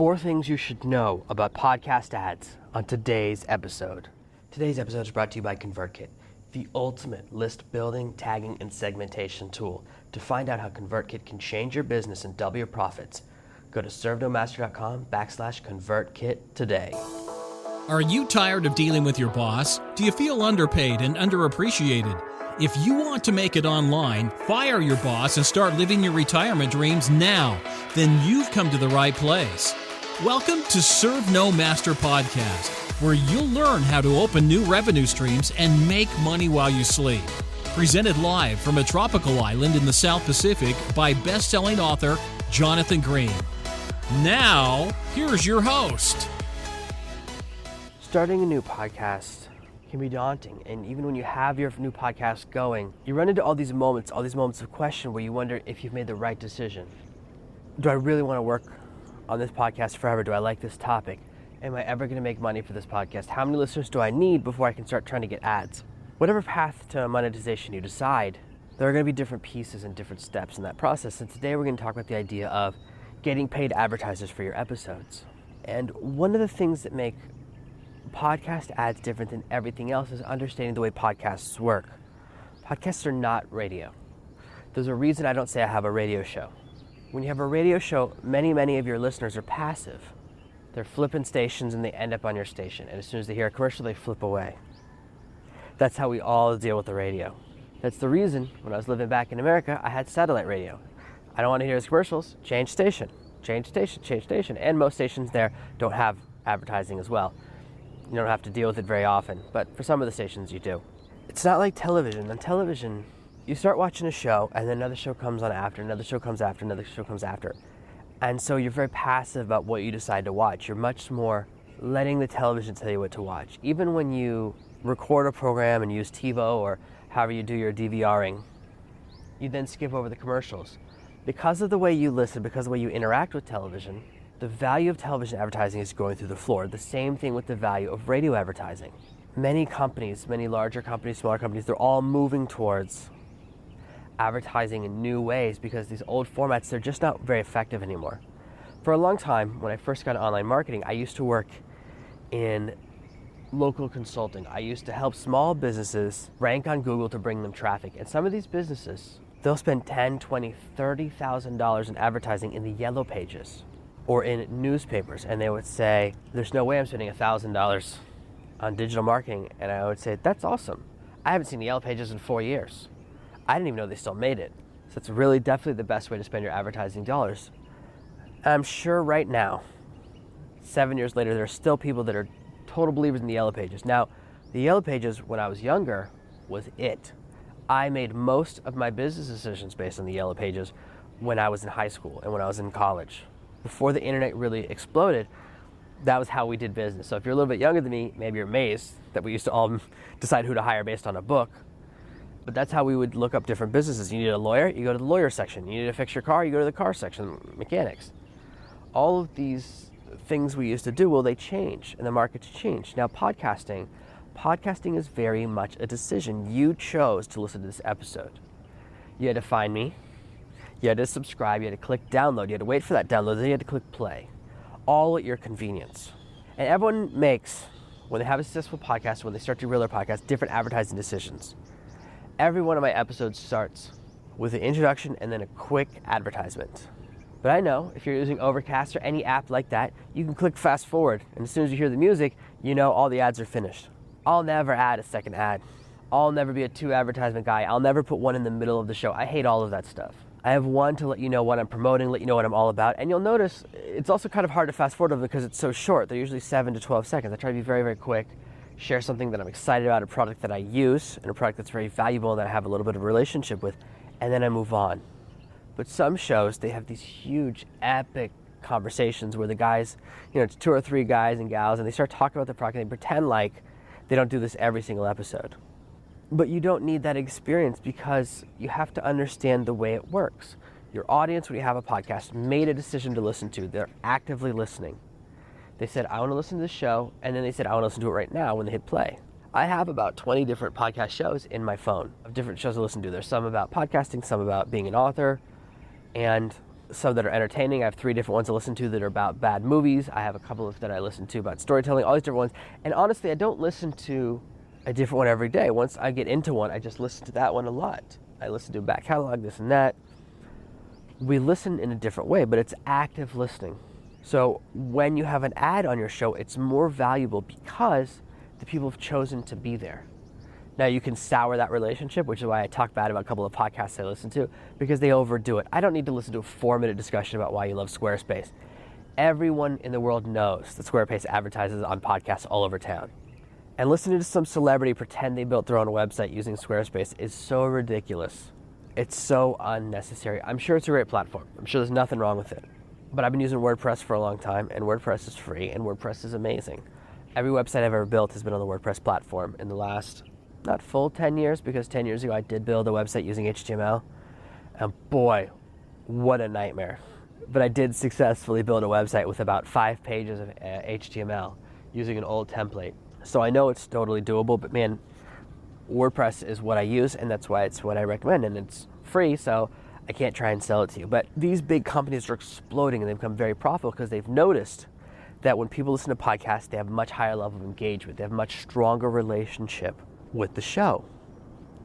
4 things you should know about podcast ads on today's episode. Today's episode is brought to you by ConvertKit, the ultimate list building, tagging, and segmentation tool. To find out how ConvertKit can change your business and double your profits, go to servenomaster.com/ConvertKit today. Are you tired of dealing with your boss? Do you feel underpaid and underappreciated? If you want to make it online, fire your boss and start living your retirement dreams now, then you've come to the right place. Welcome to Serve No Master Podcast, where you'll learn how to open new revenue streams and make money while you sleep. Presented live from a tropical island in the South Pacific by best-selling author Jonathan Green. Now, here's your host. Starting a new podcast can be daunting, and even when you have your new podcast going, you run into all these moments of question where you wonder if you've made the right decision. Do I really want to work on this podcast forever? Do I like this topic? Am I ever going to make money for this podcast? How many listeners do I need before I can start trying to get ads? Whatever path to monetization you decide, there are going to be different pieces and different steps in that process. And today we're going to talk about the idea of getting paid advertisers for your episodes. And one of the things that make podcast ads different than everything else is understanding the way podcasts work. Podcasts are not radio. There's a reason I don't say I have a radio show. When you have a radio show, many of your listeners are passive. They're flipping stations and they end up on your station. And as soon as they hear a commercial, they flip away. That's how we all deal with the radio. That's the reason when I was living back in America, I had satellite radio. I don't want to hear his commercials. Change station. And most stations there don't have advertising as well. You don't have to deal with it very often, but for some of the stations you do. It's not like television. On television, you start watching a show and then another show comes on after, another show comes after, another show comes after. And so you're very passive about what you decide to watch. You're much more letting the television tell you what to watch. Even when you record a program and use TiVo or however you do your DVRing, you then skip over the commercials. Because of the way you listen, because of the way you interact with television, the value of television advertising is going through the floor. The same thing with the value of radio advertising. Many companies, many larger companies, smaller companies, they're all moving towards advertising in new ways because these old formats, they're just not very effective anymore. For a long time, when I first got into online marketing, I used to work in local consulting. I used to help small businesses rank on Google to bring them traffic. And some of these businesses, they'll spend $10,000, $20,000, $30,000 in advertising in the yellow pages or in newspapers, and they would say, there's no way I'm spending $1,000 on digital marketing. And I would say, that's awesome. I haven't seen the yellow pages in 4 years. I didn't even know they still made it. So it's really definitely the best way to spend your advertising dollars. And I'm sure right now, 7 years later, there are still people that are total believers in the yellow pages. Now, the yellow pages when I was younger was it. I made most of my business decisions based on the yellow pages when I was in high school and when I was in college. Before the internet really exploded, that was how we did business. So if you're a little bit younger than me, maybe you're amazed that we used to all decide who to hire based on a book. But that's how we would look up different businesses. You need a lawyer, you go to the lawyer section. You need to fix your car, you go to the car section, mechanics. All of these things we used to do, well, they change and the market's changed. Now podcasting is very much a decision. You chose to listen to this episode. You had to find me. You had to subscribe, you had to click download, you had to wait for that download, then you had to click play. All at your convenience. And everyone makes, when they have a successful podcast, when they start to reel their podcast, different advertising decisions. Every one of my episodes starts with an introduction and then a quick advertisement. But I know if you're using Overcast or any app like that, you can click fast forward, and as soon as you hear the music, you know all the ads are finished. I'll never add a second ad. I'll never be a 2 advertisement guy. I'll never put one in the middle of the show. I hate all of that stuff. I have one to let you know what I'm promoting, let you know what I'm all about. And you'll notice it's also kind of hard to fast forward because it's so short. They're usually 7 to 12 seconds. I try to be very, very quick, share something that I'm excited about, a product that I use, and a product that's very valuable and that I have a little bit of a relationship with, and then I move on. But some shows, they have these huge, epic conversations where the guys, it's 2 or 3 guys and gals, and they start talking about the product and they pretend like they don't do this every single episode. But you don't need that experience because you have to understand the way it works. Your audience, when you have a podcast, made a decision to listen to. They're actively listening. They said, I want to listen to this show, and then they said, I want to listen to it right now when they hit play. I have about 20 different podcast shows in my phone of different shows to listen to. There's some about podcasting, some about being an author, and some that are entertaining. I have 3 different ones I listen to that are about bad movies. I have a couple of that I listen to about storytelling, all these different ones. And honestly, I don't listen to a different one every day. Once I get into one, I just listen to that one a lot. I listen to a back catalog, this and that. We listen in a different way, but it's active listening. So when you have an ad on your show, it's more valuable because the people have chosen to be there. Now, you can sour that relationship, which is why I talk bad about a couple of podcasts I listen to, because they overdo it. I don't need to listen to a 4-minute discussion about why you love Squarespace. Everyone in the world knows that Squarespace advertises on podcasts all over town. And listening to some celebrity pretend they built their own website using Squarespace is so ridiculous. It's so unnecessary. I'm sure it's a great platform. I'm sure there's nothing wrong with it. But I've been using WordPress for a long time, and WordPress is free, and WordPress is amazing. Every website I've ever built has been on the WordPress platform in the last, not full 10 years, because 10 years ago I did build a website using HTML. And boy, what a nightmare. But I did successfully build a website with about 5 pages of HTML using an old template. So I know it's totally doable, but man, WordPress is what I use, and that's why it's what I recommend, and it's free, so I can't try and sell it to you. But these big companies are exploding, and they've become very profitable because they've noticed that when people listen to podcasts, they have a much higher level of engagement. They have a much stronger relationship with the show.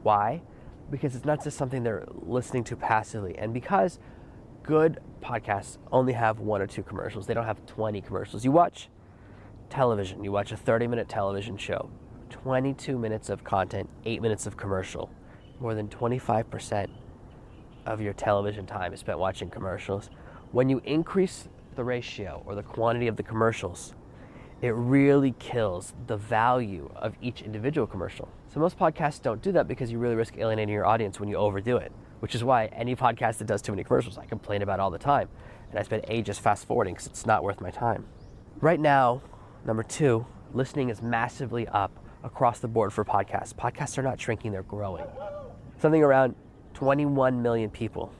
Why? Because it's not just something they're listening to passively. And because good podcasts only have 1 or 2 commercials, they don't have 20 commercials. You watch television, you watch a 30-minute television show, 22 minutes of content, 8 minutes of commercial. More than 25% of your television time is spent watching commercials. When you increase the ratio or the quantity of the commercials, it really kills the value of each individual commercial. So most podcasts don't do that because you really risk alienating your audience when you overdo it, which is why any podcast that does too many commercials, I complain about all the time. And I spend ages fast forwarding because it's not worth my time. Right now, number 2, listening is massively up across the board for podcasts. Podcasts are not shrinking, they're growing. Something around 21 million people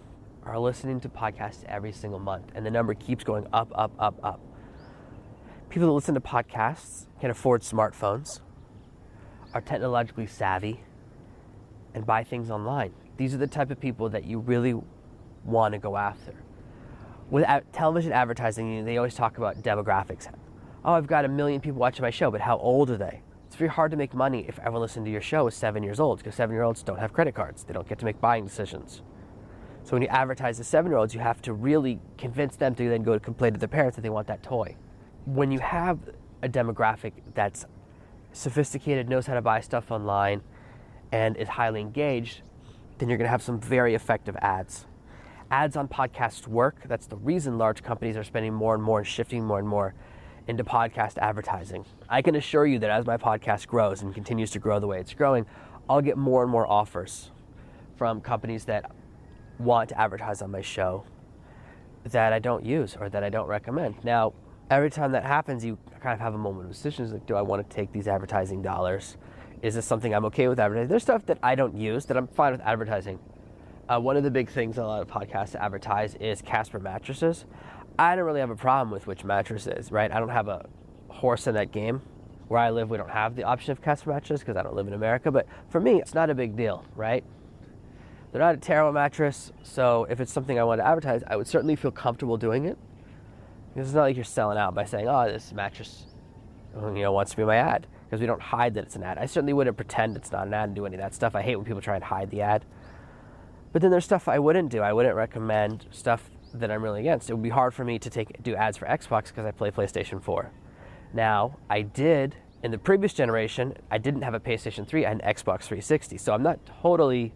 are listening to podcasts every single month, and the number keeps going up, up, up, up. People that listen to podcasts can afford smartphones, are technologically savvy, and buy things online. These are the type of people that you really want to go after. With television advertising, they always talk about demographics. Oh, I've got 1 million people watching my show, but how old are they? It's very hard to make money if everyone listening to your show is 7 years old, because 7-year-olds don't have credit cards. They don't get to make buying decisions. So when you advertise to 7-year-olds, you have to really convince them to then go to complain to their parents that they want that toy. When you have a demographic that's sophisticated, knows how to buy stuff online, and is highly engaged, then you're going to have some very effective ads. Ads on podcasts work. That's the reason large companies are spending more and more and shifting more and more into podcast advertising. I can assure you that as my podcast grows and continues to grow the way it's growing, I'll get more and more offers from companies that want to advertise on my show that I don't use or that I don't recommend. Now, every time that happens, you kind of have a moment of decision. Like, do I want to take these advertising dollars? Is this something I'm okay with advertising? There's stuff that I don't use that I'm fine with advertising. One of the big things a lot of podcasts advertise is Casper mattresses. I don't really have a problem with which mattress is, right? I don't have a horse in that game. Where I live, we don't have the option of Casper mattresses because I don't live in America. But for me, it's not a big deal, right? They're not a terrible mattress, so if it's something I want to advertise, I would certainly feel comfortable doing it. Because it's not like you're selling out by saying, oh, this mattress wants to be my ad. Because we don't hide that it's an ad. I certainly wouldn't pretend it's not an ad and do any of that stuff. I hate when people try and hide the ad. But then there's stuff I wouldn't do. I wouldn't recommend stuff that I'm really against. It would be hard for me to do ads for Xbox because I play PlayStation 4. Now, I did, in the previous generation, I didn't have a PlayStation 3, I had an Xbox 360. So I'm not totally,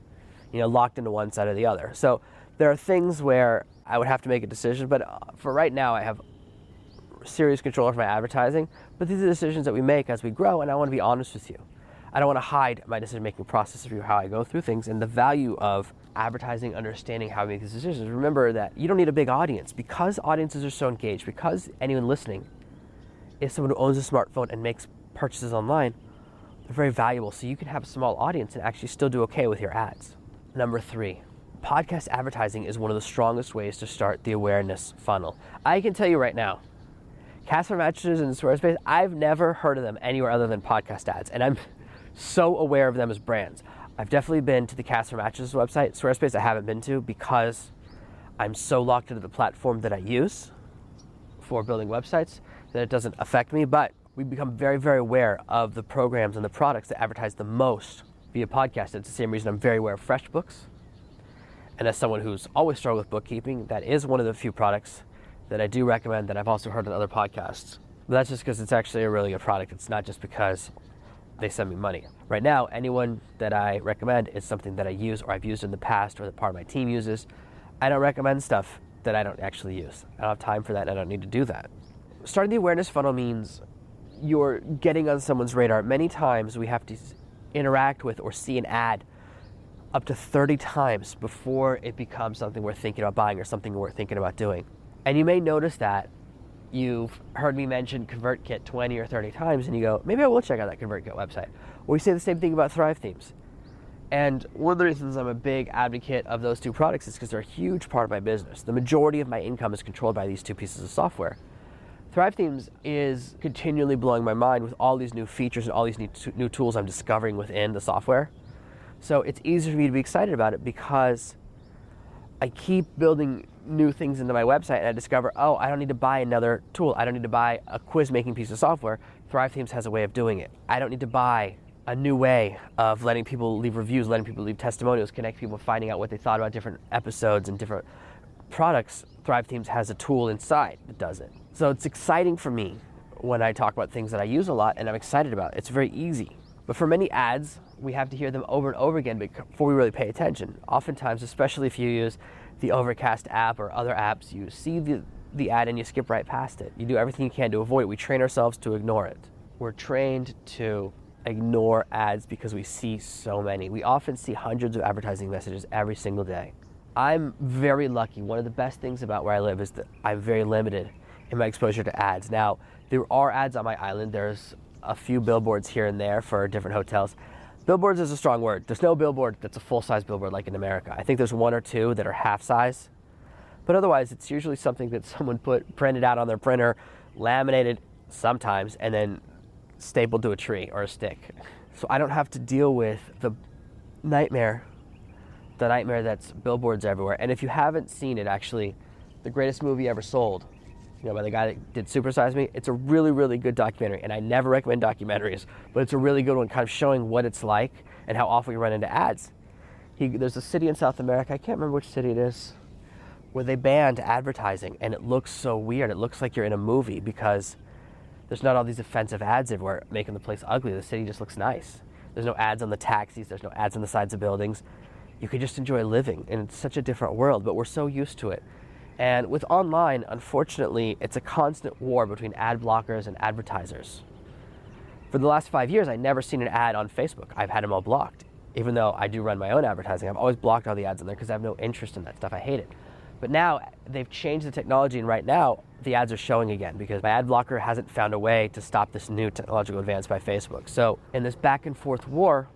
locked into one side or the other. So there are things where I would have to make a decision, but for right now, I have serious control over my advertising. But these are decisions that we make as we grow, and I want to be honest with you. I don't want to hide my decision-making process of how I go through things and the value of advertising, understanding how I make these decisions. Remember that you don't need a big audience. Because audiences are so engaged, because anyone listening is someone who owns a smartphone and makes purchases online, they're very valuable. So you can have a small audience and actually still do okay with your ads. Number 3, podcast advertising is one of the strongest ways to start the awareness funnel. I can tell you right now, Casper mattresses and Squarespace, I've never heard of them anywhere other than podcast ads, and I'm so aware of them as brands. I've definitely been to the Casper mattresses website. Squarespace I haven't been to because I'm so locked into the platform that I use for building websites that it doesn't affect me, but we become very, very aware of the programs and the products that advertise the most via podcast. It's the same reason I'm very aware of FreshBooks. And as someone who's always struggled with bookkeeping, that is one of the few products that I do recommend that I've also heard on other podcasts. But that's just because it's actually a really good product. It's not just because they send me money. Right now, anyone that I recommend is something that I use or I've used in the past or that part of my team uses. I don't recommend stuff that I don't actually use. I don't have time for that and I don't need to do that. Starting the awareness funnel means you're getting on someone's radar. Many times we have to interact with or see an ad up to 30 times before it becomes something we're thinking about buying or something we're thinking about doing. And you may notice that you've heard me mention ConvertKit 20 or 30 times and you go, maybe I will check out that ConvertKit website. Or we say the same thing about Thrive Themes. And one of the reasons I'm a big advocate of those two products is because they're a huge part of my business. The majority of my income is controlled by these two pieces of software. Thrive Themes is continually blowing my mind with all these new features and all these new tools I'm discovering within the software. So it's easy for me to be excited about it because I keep building new things into my website and I discover, oh, I don't need to buy another tool. I don't need to buy a quiz making piece of software. Thrive Themes has a way of doing it. I don't need to buy a new way of letting people leave reviews, letting people leave testimonials, connect people, finding out what they thought about different episodes and different products. Thrive Themes has a tool inside that does it. So it's exciting for me when I talk about things that I use a lot and I'm excited about. It's very easy. But for many ads, we have to hear them over and over again before we really pay attention. Oftentimes, especially if you use the Overcast app or other apps, you see the ad and you skip right past it. You do everything you can to avoid it. We train ourselves to ignore it. We're trained to ignore ads because we see so many. We often see hundreds of advertising messages every single day. I'm very lucky. One of the best things about where I live is that I'm very limited in my exposure to ads. Now, there are ads on my island. There's a few billboards here and there for different hotels. Billboards is a strong word. There's no billboard that's a full-size billboard like in America. I think there's one or two that are half-size. But otherwise, it's usually something that someone printed out on their printer, laminated sometimes, and then stapled to a tree or a stick. So I don't have to deal with the nightmare that's billboards everywhere. And if you haven't seen it, actually, The Greatest Movie Ever Sold, by the guy that did Super Size Me, it's a really, really good documentary. And I never recommend documentaries, but it's a really good one, kind of showing what it's like and how often we run into ads. There's a city in South America, I can't remember which city it is, where they banned advertising, and it looks so weird. It looks like you're in a movie because there's not all these offensive ads everywhere making the place ugly. The city just looks nice. There's no ads on the taxis. There's no ads on the sides of buildings. You can just enjoy living, and it's such a different world, but we're so used to it. And with online, unfortunately, it's a constant war between ad blockers and advertisers. For the last 5 years, I've never seen an ad on Facebook. I've had them all blocked. Even though I do run my own advertising, I've always blocked all the ads in there because I have no interest in that stuff. I hate it. But now they've changed the technology, and right now the ads are showing again because my ad blocker hasn't found a way to stop this new technological advance by Facebook. So in this back and forth war,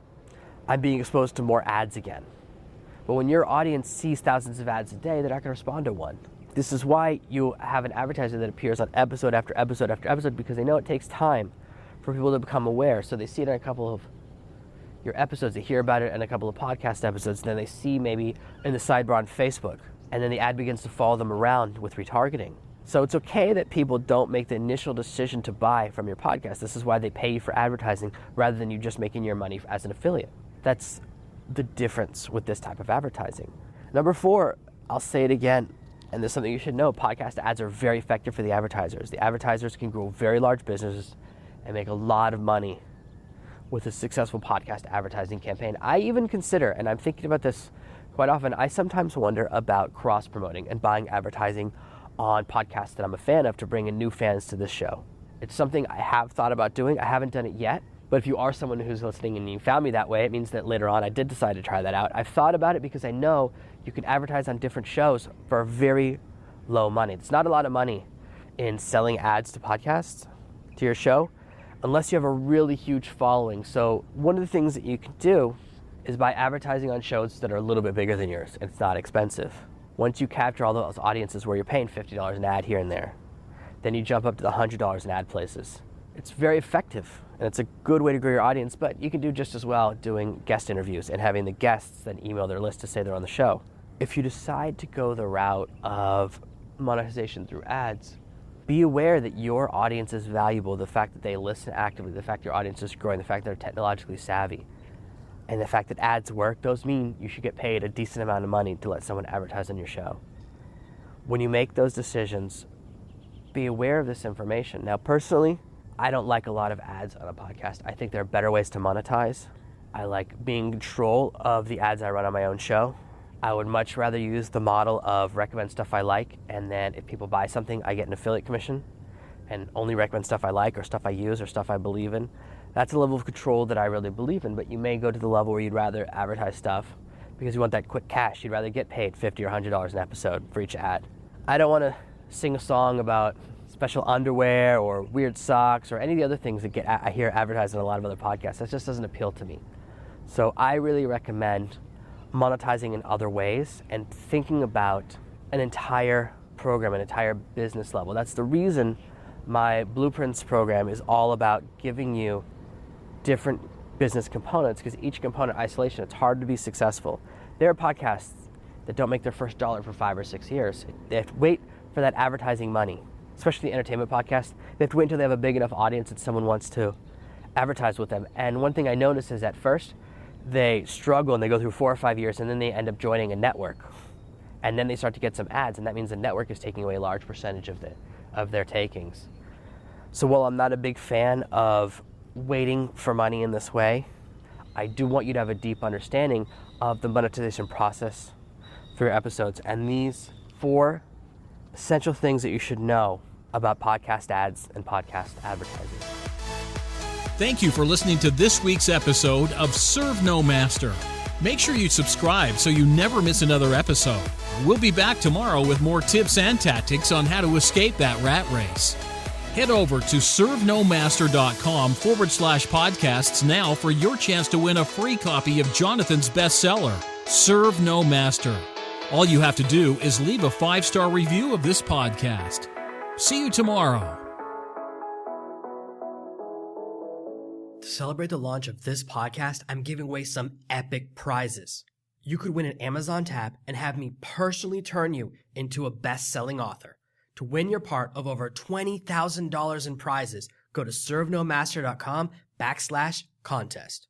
I'm being exposed to more ads again. But when your audience sees thousands of ads a day, they're not going to respond to one. This is why you have an advertiser that appears on episode after episode after episode, because they know it takes time for people to become aware. So they see it in a couple of your episodes, they hear about it in a couple of podcast episodes, then they see maybe in the sidebar on Facebook, and then the ad begins to follow them around with retargeting. So it's okay that people don't make the initial decision to buy from your podcast. This is why they pay you for advertising rather than you just making your money as an affiliate. That's the difference with this type of advertising. Number 4, I'll say it again, and this is something you should know, podcast ads are very effective for the advertisers. The advertisers can grow very large businesses and make a lot of money with a successful podcast advertising campaign. I even consider, and I'm thinking about this quite often, I sometimes wonder about cross-promoting and buying advertising on podcasts that I'm a fan of to bring in new fans to this show. It's something I have thought about doing. I haven't done it yet, but if you are someone who's listening and you found me that way, it means that later on I did decide to try that out. I've thought about it because I know you can advertise on different shows for very low money. It's not a lot of money in selling ads to podcasts, to your show, unless you have a really huge following. So one of the things that you can do is by advertising on shows that are a little bit bigger than yours. It's not expensive. Once you capture all those audiences where you're paying $50 an ad here and there, then you jump up to the $100 in ad places. It's very effective, and it's a good way to grow your audience, but you can do just as well doing guest interviews and having the guests then email their list to say they're on the show. If you decide to go the route of monetization through ads, be aware that your audience is valuable, the fact that they listen actively, the fact your audience is growing, the fact they're technologically savvy, and the fact that ads work. Those mean you should get paid a decent amount of money to let someone advertise on your show. When you make those decisions, be aware of this information. Now, personally, I don't like a lot of ads on a podcast. I think there are better ways to monetize. I like being in control of the ads I run on my own show. I would much rather use the model of recommend stuff I like, and then if people buy something, I get an affiliate commission and only recommend stuff I like or stuff I use or stuff I believe in. That's a level of control that I really believe in, but you may go to the level where you'd rather advertise stuff because you want that quick cash. You'd rather get paid $50 or $100 an episode for each ad. I don't want to sing a song about special underwear or weird socks or any of the other things that I hear advertised on a lot of other podcasts. That just doesn't appeal to me. So I really recommend monetizing in other ways and thinking about an entire program, an entire business level. That's the reason my Blueprints program is all about giving you different business components, because each component in isolation, it's hard to be successful. There are podcasts that don't make their first dollar for 5 or 6 years. They have to wait for that advertising money, especially the entertainment podcast. They have to wait until they have a big enough audience that someone wants to advertise with them. And one thing I noticed is at first, they struggle and they go through 4 or 5 years, and then they end up joining a network. And then they start to get some ads, and that means the network is taking away a large percentage of their takings. So while I'm not a big fan of waiting for money in this way, I do want you to have a deep understanding of the monetization process for your episodes and these 4 essential things that you should know about podcast ads and podcast advertising. Thank you for listening to this week's episode of Serve No Master. Make sure you subscribe so you never miss another episode. We'll be back tomorrow with more tips and tactics on how to escape that rat race. Head over to servenomaster.com/podcasts now for your chance to win a free copy of Jonathan's bestseller, Serve No Master. All you have to do is leave a 5-star review of this podcast. See you tomorrow. To celebrate the launch of this podcast, I'm giving away some epic prizes. You could win an Amazon tab and have me personally turn you into a best-selling author. To win your part of over $20,000 in prizes, go to servenomaster.com/contest.